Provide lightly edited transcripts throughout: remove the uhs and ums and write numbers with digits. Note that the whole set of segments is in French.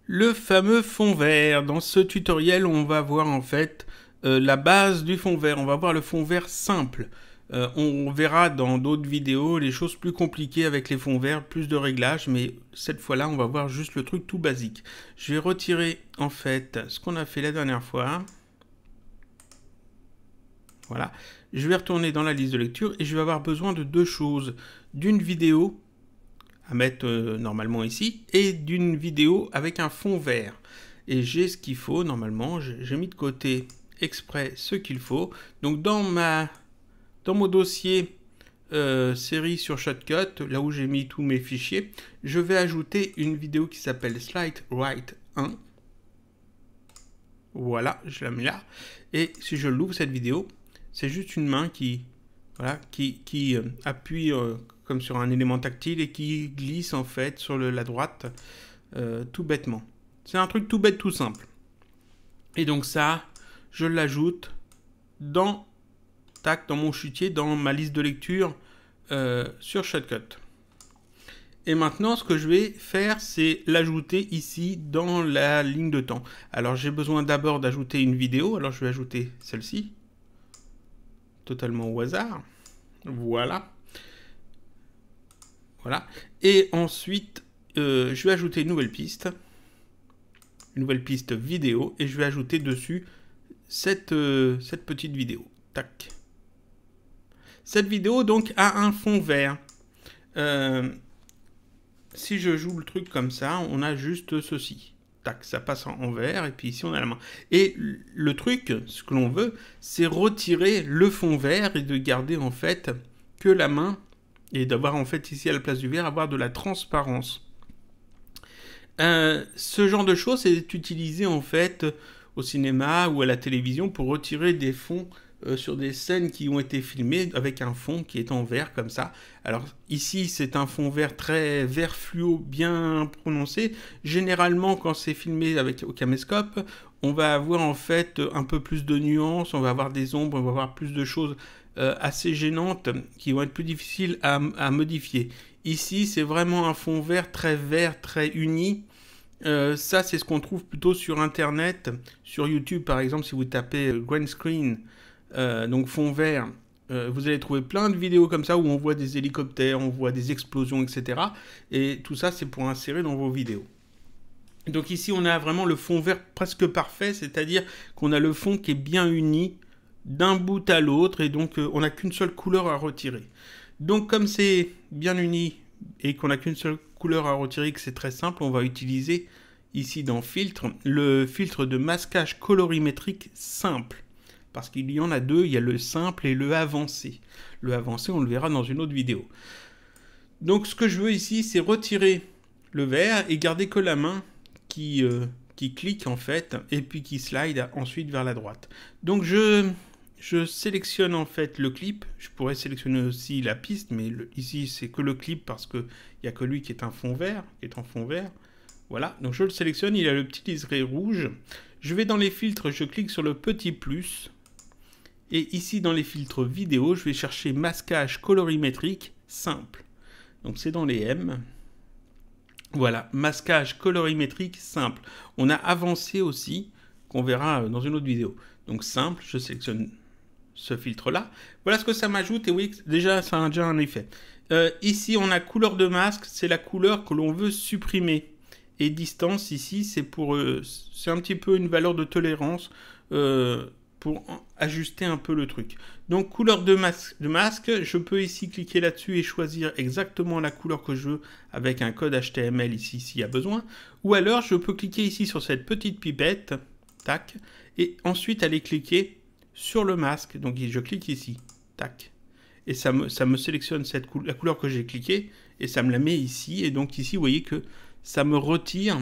Le fameux fond vert. Dans ce tutoriel, on va voir en fait la base du fond vert. On va voir le fond vert simple. On verra dans d'autres vidéos les choses plus compliquées avec les fonds verts, plus de réglages, mais cette fois-là, on va voir juste le truc tout basique. Je vais retirer en fait ce qu'on a fait la dernière fois. Voilà. Je vais retourner dans la liste de lecture et je vais avoir besoin de deux choses. D'une vidéo à mettre normalement ici, et d'une vidéo avec un fond vert. Et j'ai ce qu'il faut, normalement, j'ai mis de côté exprès ce qu'il faut. Donc dans mon dossier série sur Shotcut, là où j'ai mis tous mes fichiers, je vais ajouter une vidéo qui s'appelle Slide Right 1. Voilà, je la mets là. Et si je l'ouvre cette vidéo, c'est juste une main qui appuie comme sur un élément tactile et qui glisse en fait sur la droite tout bêtement. C'est un truc tout bête, tout simple. Et donc ça, je l'ajoute dans mon chutier, dans ma liste de lecture sur Shotcut. Et maintenant, ce que je vais faire, c'est l'ajouter ici dans la ligne de temps. Alors j'ai besoin d'abord d'ajouter une vidéo. Alors je vais ajouter celle-ci. Totalement au hasard. Voilà. Voilà. Et ensuite, je vais ajouter une nouvelle piste vidéo, et je vais ajouter dessus cette petite vidéo. Tac. Cette vidéo, donc, a un fond vert. Si je joue le truc comme ça, on a juste ceci. Tac, ça passe en vert, et puis ici, on a la main. Et le truc, ce que l'on veut, c'est retirer le fond vert et de garder, en fait, que la main, et d'avoir, en fait, ici, à la place du vert, avoir de la transparence. Ce genre de choses est utilisé, en fait, au cinéma ou à la télévision pour retirer des fonds sur des scènes qui ont été filmées avec un fond qui est en vert comme ça. Alors ici c'est un fond vert très vert fluo bien prononcé. Généralement quand c'est filmé au caméscope, on va avoir en fait un peu plus de nuances, on va avoir des ombres, on va avoir plus de choses assez gênantes qui vont être plus difficiles à modifier. Ici c'est vraiment un fond vert, très uni. Ça c'est ce qu'on trouve plutôt sur internet, sur YouTube par exemple. Si vous tapez green screen, donc fond vert, vous allez trouver plein de vidéos comme ça où on voit des hélicoptères, on voit des explosions, etc. Et tout ça, c'est pour insérer dans vos vidéos. Donc ici, on a vraiment le fond vert presque parfait, c'est-à-dire qu'on a le fond qui est bien uni d'un bout à l'autre, et donc on n'a qu'une seule couleur à retirer. Donc comme c'est bien uni et qu'on n'a qu'une seule couleur à retirer, que c'est très simple, on va utiliser ici dans filtre, le filtre de masquage colorimétrique simple. Parce qu'il y en a deux, il y a le simple et le avancé. Le avancé, on le verra dans une autre vidéo. Donc ce que je veux ici, c'est retirer le vert et garder que la main qui clique en fait, et puis qui slide ensuite vers la droite. Donc je sélectionne en fait le clip. Je pourrais sélectionner aussi la piste, mais ici c'est que le clip parce qu'il n'y a que lui qui est un fond vert, Voilà, donc je le sélectionne, il a le petit liseré rouge. Je vais dans les filtres, je clique sur le petit plus. Et ici, dans les filtres vidéo, je vais chercher masquage colorimétrique simple. Donc, c'est dans les M. Voilà, masquage colorimétrique simple. On a avancé aussi, qu'on verra dans une autre vidéo. Donc, simple, je sélectionne ce filtre-là. Voilà ce que ça m'ajoute. Et oui, déjà, ça a déjà un effet. Ici, on a couleur de masque. C'est la couleur que l'on veut supprimer. Et distance, ici, c'est un petit peu une valeur de tolérance pour ajuster un peu le truc. Donc couleur de masque, je peux ici cliquer là-dessus et choisir exactement la couleur que je veux avec un code HTML ici s'il y a besoin. Ou alors je peux cliquer ici sur cette petite pipette, tac, et ensuite aller cliquer sur le masque. Donc je clique ici, tac, et ça me sélectionne la couleur que j'ai cliqué et ça me la met ici. Et donc ici vous voyez que ça me retire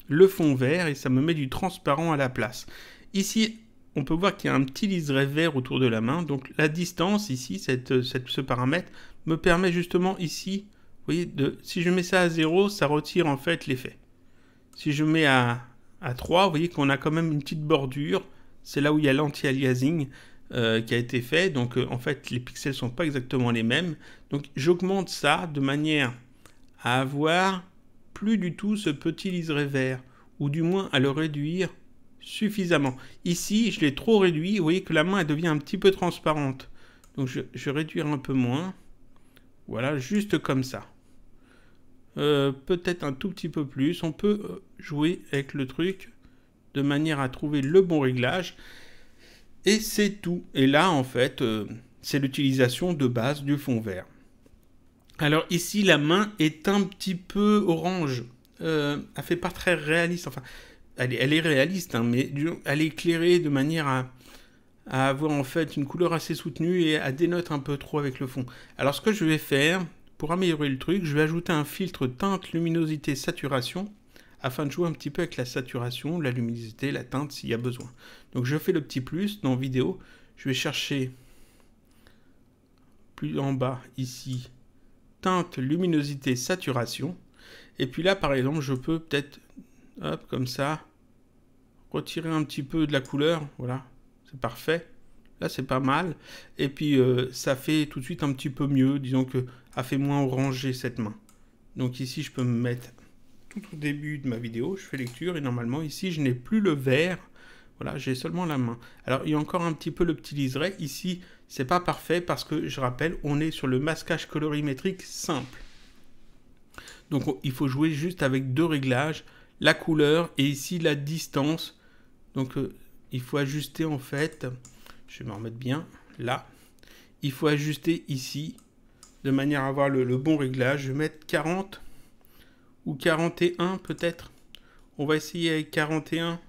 le fond vert et ça me met du transparent à la place. Ici on peut voir qu'il y a un petit liseré vert autour de la main. Donc la distance ici, ce paramètre, me permet justement ici, vous voyez, si je mets ça à 0, ça retire en fait l'effet. Si je mets à 3, vous voyez qu'on a quand même une petite bordure. C'est là où il y a l'anti-aliasing qui a été fait. Donc en fait, les pixels ne sont pas exactement les mêmes. Donc j'augmente ça de manière à avoir plus du tout ce petit liseré vert. ou du moins à le réduire suffisamment. Ici, je l'ai trop réduit, vous voyez que la main elle devient un petit peu transparente. Donc je vais réduire un peu moins. Voilà, juste comme ça. Peut-être un tout petit peu plus. On peut jouer avec le truc de manière à trouver le bon réglage. Et c'est tout. Et là, en fait, c'est l'utilisation de base du fond vert. Alors ici, la main est un petit peu orange. Elle fait pas très réaliste. Enfin, elle est réaliste, hein, mais elle est éclairée de manière à avoir en fait une couleur assez soutenue et à dénote un peu trop avec le fond. Alors ce que je vais faire, pour améliorer le truc, je vais ajouter un filtre teinte, luminosité, saturation, afin de jouer un petit peu avec la saturation, la luminosité, la teinte s'il y a besoin. Donc je fais le petit plus dans vidéo, je vais chercher plus en bas ici, teinte, luminosité, saturation, et puis là par exemple je peux peut-être, hop comme ça, retirer un petit peu de la couleur, voilà, c'est parfait. Là c'est pas mal, et puis ça fait tout de suite un petit peu mieux, disons que a fait moins orangé cette main. Donc ici je peux me mettre tout au début de ma vidéo, je fais lecture et normalement ici je n'ai plus le vert, voilà, j'ai seulement la main. Alors il y a encore un petit peu le petit liseré, ici c'est pas parfait parce que je rappelle, on est sur le masquage colorimétrique simple. Donc il faut jouer juste avec deux réglages, la couleur et ici la distance. Donc il faut ajuster en fait, je vais me remettre bien, là. Il faut ajuster ici, de manière à avoir le bon réglage. Je vais mettre 40 ou 41 peut-être. On va essayer avec 41.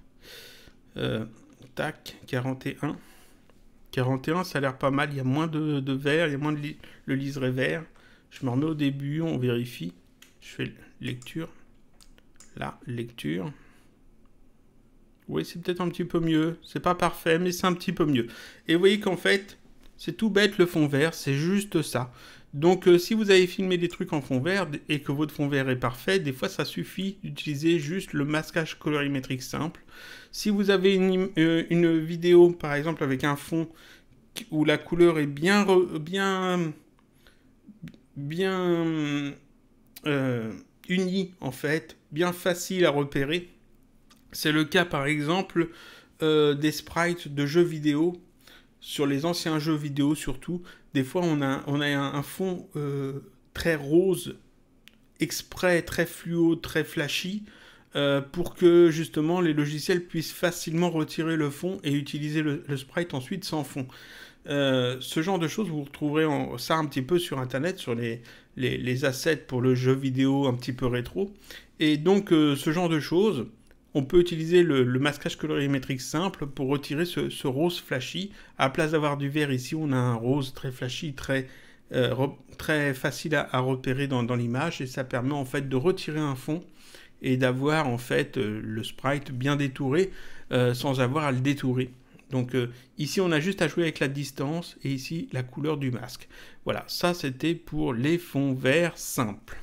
Tac, 41. 41, ça a l'air pas mal. Il y a moins de vert, il y a moins de le liseré vert. Je me remets au début, on vérifie. Je fais lecture. Là, lecture. Oui, c'est peut-être un petit peu mieux. C'est pas parfait, mais c'est un petit peu mieux. Et vous voyez qu'en fait, c'est tout bête le fond vert, c'est juste ça. Donc si vous avez filmé des trucs en fond vert et que votre fond vert est parfait, des fois ça suffit d'utiliser juste le masquage colorimétrique simple. Si vous avez une vidéo par exemple avec un fond où la couleur est bien unie en fait, bien facile à repérer, c'est le cas par exemple des sprites de jeux vidéo. Sur les anciens jeux vidéo surtout, des fois on a un fond très rose, exprès, très fluo, très flashy, pour que justement les logiciels puissent facilement retirer le fond et utiliser le sprite ensuite sans fond. Ce genre de choses, vous retrouverez ça un petit peu sur internet, sur les assets pour le jeu vidéo un petit peu rétro. Et donc ce genre de choses, on peut utiliser le masquage colorimétrique simple pour retirer ce rose flashy. À la place d'avoir du vert ici, on a un rose très flashy, très facile à repérer dans l'image. Et ça permet en fait de retirer un fond et d'avoir en fait le sprite bien détouré sans avoir à le détourer. Donc ici, on a juste à jouer avec la distance et ici, la couleur du masque. Voilà, ça c'était pour les fonds verts simples.